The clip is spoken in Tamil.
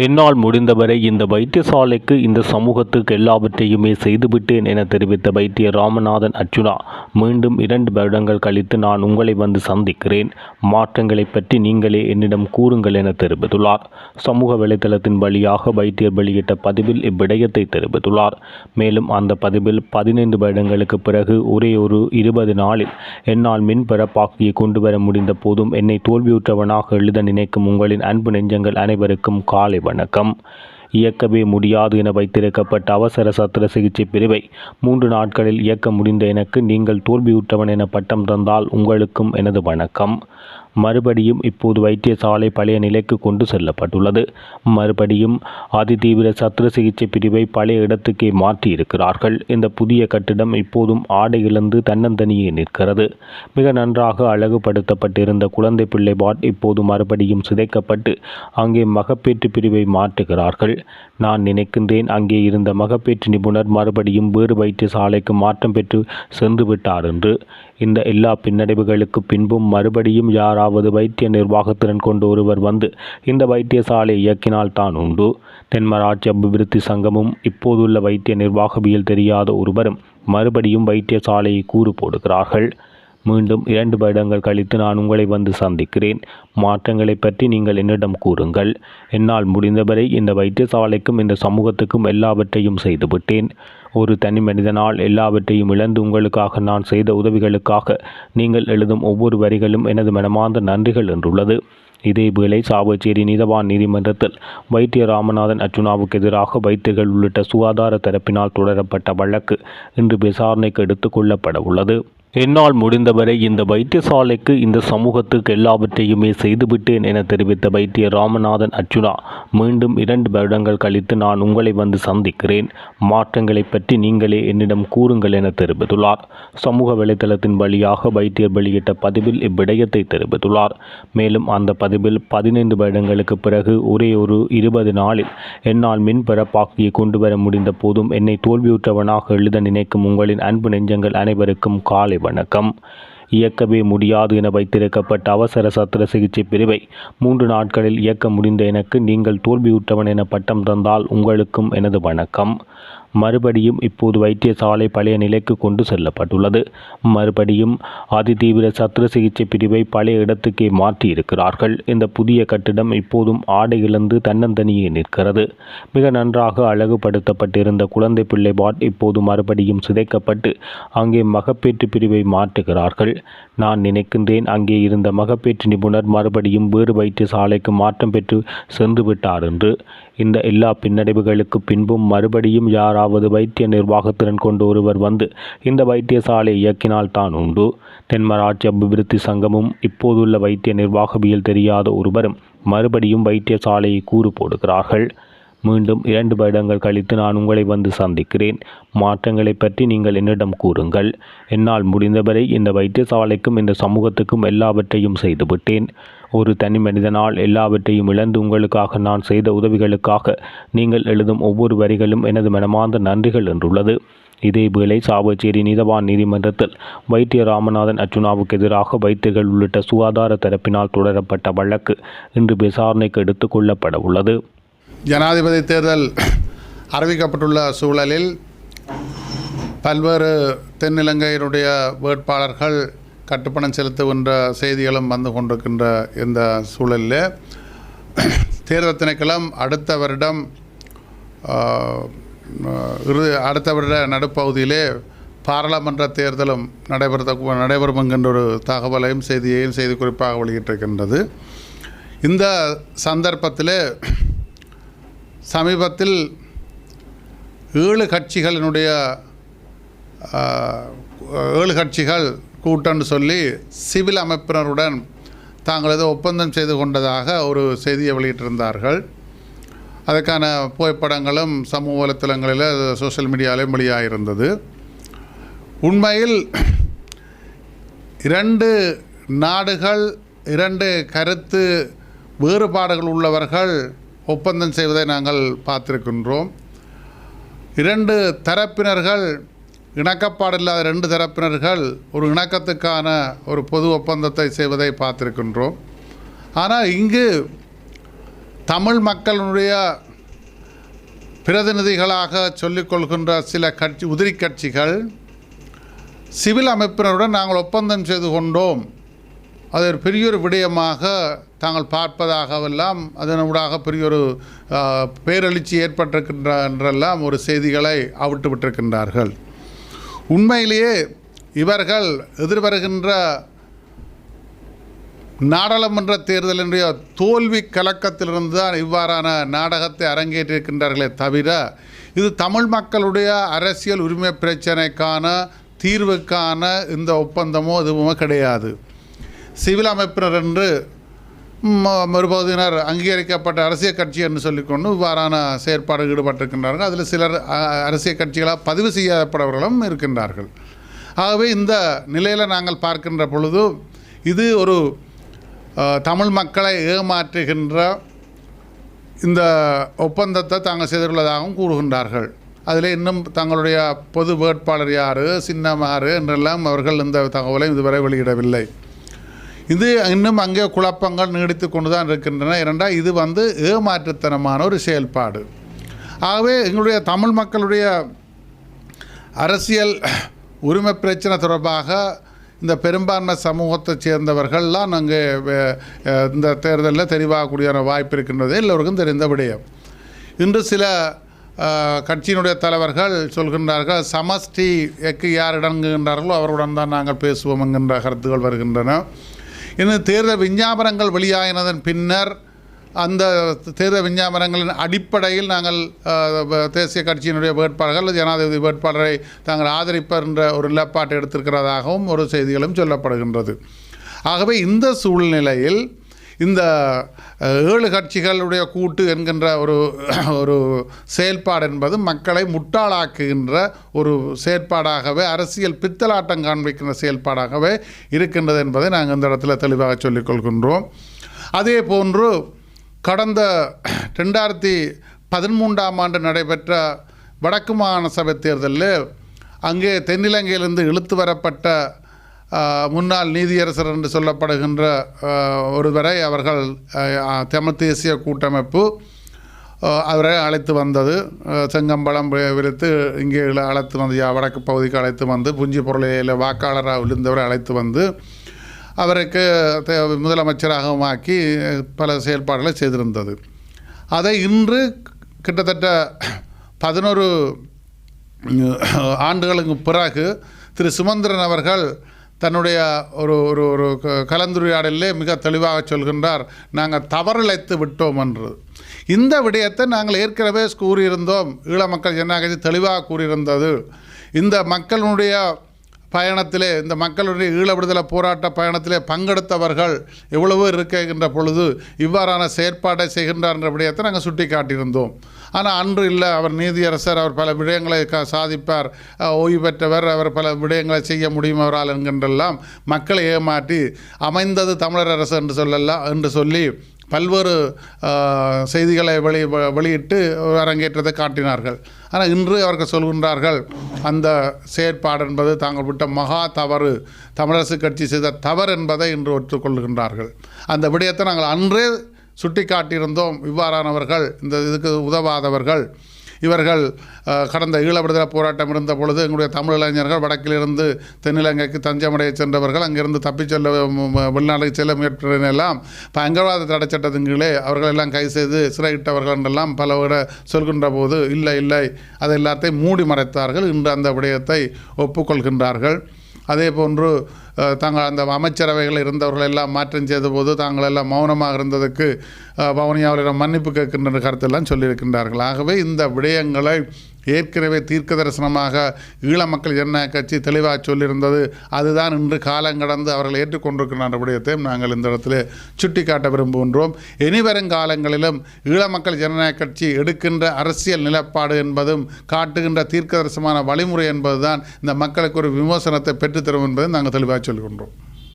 என்னால் முடிந்தவரை இந்த வைத்தியசாலைக்கு இந்த சமூகத்துக்கு எல்லாவற்றையுமே செய்துவிட்டேன் என தெரிவித்த வைத்தியர் ராமநாதன் அர்ச்சுனா மீண்டும் 2 வருடங்கள் கழித்து நான் உங்களை வந்து சந்திக்கிறேன். மாற்றங்களை பற்றி நீங்களே என்னிடம் கூறுங்கள் என தெரிவித்துள்ளார். சமூக வலைதளத்தின் வழியாக வைத்தியர் வெளியிட்ட பதிவில் இவ்விடயத்தை தெரிவித்துள்ளார். மேலும் அந்த பதிவில் 15 வருடங்களுக்கு பிறகு ஒரே ஒரு 20 நாளில் என்னால் மின் பரப்பாக்கியை கொண்டு வர முடிந்த போதும் என்னை தோல்வியுற்றவனாக எழுத நினைக்கும் உங்களின் அன்பு நெஞ்சங்கள் அனைவருக்கும் காலை வணக்கம். இயக்கவே முடியாது என வைத்திருக்கப்பட்ட அவசர சத்திர சிகிச்சை பிரிவை 3 நாட்களில் இயக்க முடிந்த எனக்கு நீங்கள் தோல்வியுற்றவன் என பட்டம் தந்தால் உங்களுக்கும் எனது வணக்கம். மறுபடியும் இப்போது வைத்தியசாலை பழைய நிலைக்கு கொண்டு செல்லப்பட்டுள்ளது. மறுபடியும் அதிதீவிர சத்திர சிகிச்சை பிரிவை பழைய இடத்துக்கே மாற்றியிருக்கிறார்கள். இந்த புதிய கட்டிடம் இப்போதும் ஆடை இழந்து தன்னந்தனியே நிற்கிறது. மிக நன்றாக அழகுபடுத்தப்பட்டிருந்த குழந்தை பிள்ளை வார்டு இப்போது மறுபடியும் சிதைக்கப்பட்டு அங்கே மகப்பேற்று பிரிவை மாற்றுகிறார்கள். நான் நினைக்கின்றேன் அங்கே இருந்த மகப்பேற்று நிபுணர் மறுபடியும் வேறு வைத்தியசாலைக்கு மாற்றம் பெற்று சென்று விட்டார் என்று. இந்த எல்லா பின்னடைவுகளுக்கு பின்பும் மறுபடியும் யாராவது வைத்திய நிர்வாகத்திறன் கொண்டு ஒருவர் வந்து இந்த வைத்தியசாலை இயக்கினால் தான் உண்டு. தென்மராட்சி அபிவிருத்தி சங்கமும் இப்போதுள்ள வைத்திய நிர்வாகவியல் தெரியாத ஒருவரும் மறுபடியும் வைத்தியசாலையை கூறு போடுகிறார்கள். மீண்டும் 2 வருடங்கள் கழித்து நான் உங்களை வந்து சந்திக்கிறேன். மாற்றங்களை பற்றி நீங்கள் என்னிடம் கூறுங்கள். என்னால் முடிந்தவரை இந்த வைத்தியசாலைக்கும் இந்த சமூகத்துக்கும் எல்லாவற்றையும் செய்துவிட்டேன். ஒரு தனி மனிதனால் எல்லாவற்றையும் இழந்து உங்களுக்காக நான் செய்த உதவிகளுக்காக நீங்கள் எழுதும் ஒவ்வொரு வரிகளும் எனது மனமார்ந்த நன்றிகள் என்றுள்ளது. இதேவேளை சாவச்சேரி நீதவான் நீதிமன்றத்தில் வைத்தியர் ராமநாதன் அர்ச்சுனாவுக்கு எதிராக வைத்தியர்கள் உள்ளிட்ட சுகாதார தரப்பினால் தொடரப்பட்ட வழக்கு இன்று விசாரணைக்கு எடுத்துக் கொள்ளப்பட உள்ளது. என்னால் முடிந்தவரை இந்த வைத்தியசாலைக்கு இந்த சமூகத்துக்கு எல்லாவற்றையுமே செய்துவிட்டேன் என தெரிவித்த வைத்தியர் ராமநாதன் அர்ச்சுனா மீண்டும் 2 வருடங்கள் கழித்து நான் உங்களை வந்து சந்திக்கிறேன். மாற்றங்களை பற்றி நீங்களே என்னிடம் கூறுங்கள் என தெரிவித்துள்ளார். சமூக வலைதளத்தின் வழியாக வைத்தியர் வெளியிட்ட பதிவில் இவ்விடயத்தை தெரிவித்துள்ளார். மேலும் அந்த பதிவில் 15 வருடங்களுக்கு பிறகு ஒரே ஒரு 20 நாளில் என்னால் மின் பரப்பாக்கியை கொண்டு வர முடிந்த போதும் என்னை தோல்வியுற்றவனாக எழுத நினைக்கும் உங்களின் அன்பு நெஞ்சங்கள் அனைவருக்கும் காலை வணக்கம். இயக்கவே முடியாது என வைத்திருக்கப்பட்ட அவசர சத்திர சிகிச்சை பிரிவை 3 நாட்களில் இயக்க முடிந்த எனக்கு நீங்கள் தோல்வியுற்றவன் என பட்டம் தந்தால் உங்களுக்கும் எனது வணக்கம். மறுபடியும் இப்போது வைத்தியசாலை பழைய நிலைக்கு கொண்டு செல்லப்பட்டுள்ளது. மறுபடியும் அதிதீவிர சத்திர சிகிச்சை பிரிவை பழைய இடத்துக்கே மாற்றியிருக்கிறார்கள். இந்த புதிய கட்டிடம் இப்போதும் ஆடை இழந்து தன்னந்தனியே நிற்கிறது. மிக நன்றாக அழகுபடுத்தப்பட்டிருந்த குழந்தை பிள்ளை வார்டு இப்போது மறுபடியும் சிதைக்கப்பட்டு அங்கே மகப்பேற்று பிரிவை மாற்றுகிறார்கள். நான் நினைக்கின்றேன் அங்கே இருந்த மகப்பேற்று நிபுணர் மறுபடியும் வேறு வைத்தியசாலைக்கு மாற்றம் பெற்று சென்று விட்டார் என்று. இந்த எல்லா பின்னடைவுகளுக்கு பின்பும் மறுபடியும் யாராவது வைத்திய நிர்வாகத்திறன் கொண்டு ஒருவர் வந்து இந்த வைத்தியசாலை இயக்கினால் தான் உண்டு. தென்மராட்சி அபிவிருத்தி சங்கமும் இப்போதுள்ள வைத்திய நிர்வாகவியல் தெரியாத ஒருவரும் மறுபடியும் வைத்தியசாலையை கூறு போடுகிறார்கள். மீண்டும் 2 வருடங்கள் கழித்து நான் உங்களை வந்து சந்திக்கிறேன். மாற்றங்களை பற்றி நீங்கள் என்னிடம் கூறுங்கள். என்னால் முடிந்தவரை இந்த வைத்தியசாலைக்கும் இந்த சமூகத்துக்கும் எல்லாவற்றையும் செய்துவிட்டேன். ஒரு தனி மனிதனால் எல்லாவற்றையும் இழந்து உங்களுக்காக நான் செய்த உதவிகளுக்காக நீங்கள் எழுதும் ஒவ்வொரு வரிகளும் எனது மனமார்ந்த நன்றிகள் என்றுள்ளது. இதேவேளை சாவச்சேரி நீதவான் நீதிமன்றத்தில் வைத்தியர் ராமநாதன் அர்ச்சுனாவுக்கு எதிராக வைத்தியர்கள் உள்ளிட்ட சுகாதார தரப்பினால் தொடரப்பட்ட வழக்கு இன்று விசாரணைக்கு எடுத்துக் கொள்ளப்பட உள்ளது. ஜனாதிபதி தேர்தல் அறிவிக்கப்பட்டுள்ள சூழலில் பல்வேறு தென்னிலங்கையினுடைய வேட்பாளர்கள் கட்டுப்பணம் செலுத்துகின்ற செய்திகளும் வந்து கொண்டிருக்கின்ற இந்த சூழலில் தேர்தல் திணைக்களம் அடுத்த வருட நடுப்பகுதியிலே பாராளுமன்ற தேர்தலும் நடைபெறும் என்கின்ற ஒரு தகவலையும் செய்தி குறிப்பாக வெளியிட்டிருக்கின்றது. இந்த சந்தர்ப்பத்தில் சமீபத்தில் 7 கட்சிகள் கூட்டம்னு சொல்லி சிவில் அமைப்பினருடன் தாங்களது ஒப்பந்தம் செய்து கொண்டதாக ஒரு செய்தியை வெளியிட்டிருந்தார்கள். அதற்கான புகைப்படங்களும் சமூக வலைத்தளங்களில் சோஷியல் மீடியாவிலும் வெளியாகிருந்தது. உண்மையில் 2 நாடுகள் 2 கருத்து வேறுபாடுகள் உள்ளவர்கள் ஒப்பந்தம் செய்வதை நாங்கள் பார்த்திருக்கின்றோம். 2 தரப்பினர்கள் இணக்கப்பாடில்லாத 2 தரப்பினர்கள் ஒரு இணக்கத்துக்கான ஒரு பொது ஒப்பந்தத்தை செய்வதை பார்த்திருக்கின்றோம். ஆனால் இங்கு தமிழ் மக்களுடைய பிரதிநிதிகளாக சொல்லிக்கொள்கின்ற சில உதிரி கட்சிகள் சிவில் அமைப்பினருடன் நாங்கள் ஒப்பந்தம் செய்து கொண்டோம், அது ஒரு பெரியொரு விடயமாக தாங்கள் பார்ப்பதாகவெல்லாம் அதனூடாக பெரியொரு பேரெழுச்சி ஏற்பட்டிருக்கின்ற என்றெல்லாம் ஒரு செய்திகளை அவிட்டு விட்டிருக்கின்றார்கள். உண்மையிலேயே இவர்கள் எதிர்வருகின்ற நாடாளுமன்ற தேர்தலினுடைய தோல்வி கலக்கத்திலிருந்து தான் இவ்வாறான நாடகத்தை அரங்கேற்றிருக்கின்றார்களே தவிர இது தமிழ் மக்களுடைய அரசியல் உரிமை பிரச்சனைக்கான தீர்வுக்கான இந்த ஒப்பந்தமோ எதுவுமே கிடையாது. சிவில் அமைப்பினர் என்று மறுபகுதியினர் அங்கீகரிக்கப்பட்ட அரசியல் கட்சி என்று சொல்லிக்கொண்டு இவ்வாறான செயற்பாடு ஈடுபட்டிருக்கின்றார்கள். அதில் சிலர் அரசியல் கட்சிகளாக பதிவு செய்யப்பட்டவர்களும் இருக்கின்றார்கள். ஆகவே இந்த நிலையில் நாங்கள் பார்க்கின்ற பொழுது இது ஒரு தமிழ் மக்களை ஏமாற்றுகின்ற இந்த ஒப்பந்தத்தை தாங்கள் செய்துள்ளதாகவும் கூறுகின்றார்கள். அதில் இன்னும் தங்களுடைய பொது வேட்பாளர் யார், சின்னம் யார் என்றெல்லாம் அவர்கள் இந்த தகவலை இதுவரை வெளியிடவில்லை. இது இன்னும் அங்கே குழப்பங்கள் நீடித்து கொண்டு தான் இருக்கின்றன. இரண்டால் இது ஏமாற்றுத்தனமான ஒரு செயல்பாடு. ஆகவே எங்களுடைய தமிழ் மக்களுடைய அரசியல் உரிமை பிரச்சனை தொடர்பாக இந்த பெரும்பான்மை சமூகத்தைச் சேர்ந்தவர்கள்லாம் அங்கே இந்த தேர்தலில் தெரிவாகக்கூடிய வாய்ப்பு இருக்கின்றது, எல்லோருக்கும் தெரிந்த விடயம். இன்று சில கட்சியினுடைய தலைவர்கள் சொல்கின்றார்கள், சமஷ்டிக்கு யார் இடங்குகின்றார்களோ அவருடன் தான் நாங்கள் பேசுவோம் என்கின்ற கருத்துக்கள் வருகின்றன. இன்னும் தேர்தல் விஞ்ஞாபனங்கள் வெளியாகினதன் பின்னர் அந்த தேர்தல் விஞ்ஞாபனங்களின் அடிப்படையில் நாங்கள் தேசிய கட்சியினுடைய வேட்பாளர்கள் ஜனாதிபதி வேட்பாளரை தாங்கள் ஆதரிப்பர் என்ற ஒரு நிலப்பாட்டை எடுத்திருக்கிறதாகவும் ஒரு செய்திகளும் சொல்லப்படுகின்றது. ஆகவே இந்த சூழ்நிலையில் இந்த 7 கட்சிகளுடைய கூட்டு என்கின்ற ஒரு செயல்பாடு என்பது மக்களை முட்டாளாக்குகின்ற ஒரு செயற்பாடாகவே, அரசியல் பித்தலாட்டம் காண்பிக்கின்ற செயல்பாடாகவே இருக்கின்றது என்பதை நாங்கள் இந்த இடத்துல தெளிவாக சொல்லிக்கொள்கின்றோம். அதே போன்று கடந்த 2013ஆம் ஆண்டு நடைபெற்ற வடக்கு மாகாண சபை தேர்தலில் அங்கே தென்னிலங்கையிலிருந்து இழுத்து வரப்பட்ட முன்னாள் நீதியரசர் என்று சொல்லப்படுகின்ற ஒருவரை அவர்கள் தமிழ் தேசிய கூட்டமைப்பு அவரை அழைத்து வந்தது. செங்கம்பளம் விரித்து இங்கே அழைத்து வந்து வடக்கு பகுதிக்கு அழைத்து வந்து புஞ்சி பொருளையில் வாக்காளராக விழுந்தவரை அழைத்து வந்து அவருக்கு முதலமைச்சராகவும் ஆக்கி பல செயல்பாடுகளை செய்திருந்தது. அதை இன்று கிட்டத்தட்ட 11 ஆண்டுகளுக்கு பிறகு திரு சுமந்திரன் அவர்கள் தன்னுடைய ஒரு கலந்துரையாடலிலே மிக தெளிவாக சொல்கின்றார், நாங்கள் தவறிழைத்து விட்டோம் என்று. இந்த விடயத்தை நாங்கள் ஏற்கனவே கூறியிருந்தோம். ஈழ மக்கள் ஜனநாயக தெளிவாக கூறியிருந்தது. இந்த மக்களுடைய பயணத்திலே, இந்த மக்களுடைய ஈழ விடுதலை போராட்ட பயணத்திலே பங்கெடுத்தவர்கள் எவ்வளவோ இருக்கின்ற பொழுது இவ்வாறான செயற்பாட்டை செய்கின்றார் என்ற விடயத்தை நாங்கள் சுட்டி காட்டியிருந்தோம். ஆனால் அன்று இல்லை, அவர் நீதியரசர், அவர் பல விடயங்களை சாதிப்பார், ஓய்வு பெற்றவர், அவர் பல விடயங்களை செய்ய முடியும் அவரால் என்கின்றெல்லாம் மக்களை ஏமாற்றி அமைந்தது தமிழர் அரசு என்று சொல்லி பல்வேறு செய்திகளை வெளியிட்டு அரங்கேற்றத்தை காட்டினார்கள். ஆனால் இன்று அவர்கள் சொல்கின்றார்கள், அந்த செயற்பாடு என்பது தாங்கள் விட்ட மகா தவறு, தமிழரசு கட்சி செய்த தவறு என்பதை இன்று ஒற்றுக்கொள்கின்றார்கள். அந்த விடயத்தை நாங்கள் அன்றே சுட்டி காட்டியிருந்தோம். இவ்வாறானவர்கள், இந்த இதுக்கு உதவாதவர்கள், இவர்கள் கடந்த ஈழ விடுதலை போராட்டம் இருந்த பொழுது எங்களுடைய தமிழ் இளைஞர்கள் வடக்கிலிருந்து தென்னிலங்கைக்கு தஞ்சமடைய சென்றவர்கள் அங்கிருந்து தப்பிச் செல்ல வெளிநாட்டுக்கு செல்ல முயற்சினெல்லாம் பயங்கரவாத தடை சட்டத்தின் கீழே அவர்கள் எல்லாம் கைது செய்து சிறையிட்டவர்கள் என்றெல்லாம் பல விட சொல்கின்ற போது இல்லை அதை எல்லாத்தையும் மூடி மறைத்தார்கள். இன்று அந்த விடயத்தை ஒப்புக்கொள்கின்றார்கள். அதே போன்று தாங்கள் அந்த அமைச்சரவைகள் இருந்தவர்கள் எல்லாம் மாற்றம் செய்த போது தாங்கள் எல்லாம் மௌனமாக இருந்ததுக்கு வவுனியாவிடம் மன்னிப்பு கேட்கின்ற கருத்தெல்லாம் சொல்லியிருக்கின்றார்கள். ஆகவே இந்த விடயங்களை ஏற்கனவே தீர்க்க தரிசனமாக ஈழ மக்கள் ஜனநாயக கட்சி தெளிவாக சொல்லியிருந்தது. அதுதான் இன்று காலங்கடந்து அவர்கள் ஏற்றுக்கொண்டிருக்கின்ற விடயத்தையும் நாங்கள் இந்த இடத்துல சுட்டி காட்ட விரும்புகின்றோம். இனிவரும் காலங்களிலும் ஈழ மக்கள் ஜனநாயக கட்சி எடுக்கின்ற அரசியல் நிலப்பாடு என்பதும் காட்டுகின்ற தீர்க்க தரிசனமான வழிமுறை என்பதுதான் இந்த மக்களுக்கு ஒரு விமோசனத்தை பெற்றுத்தரும் என்பதை நாங்கள் தெளிவாக சொல்கின்றோம்.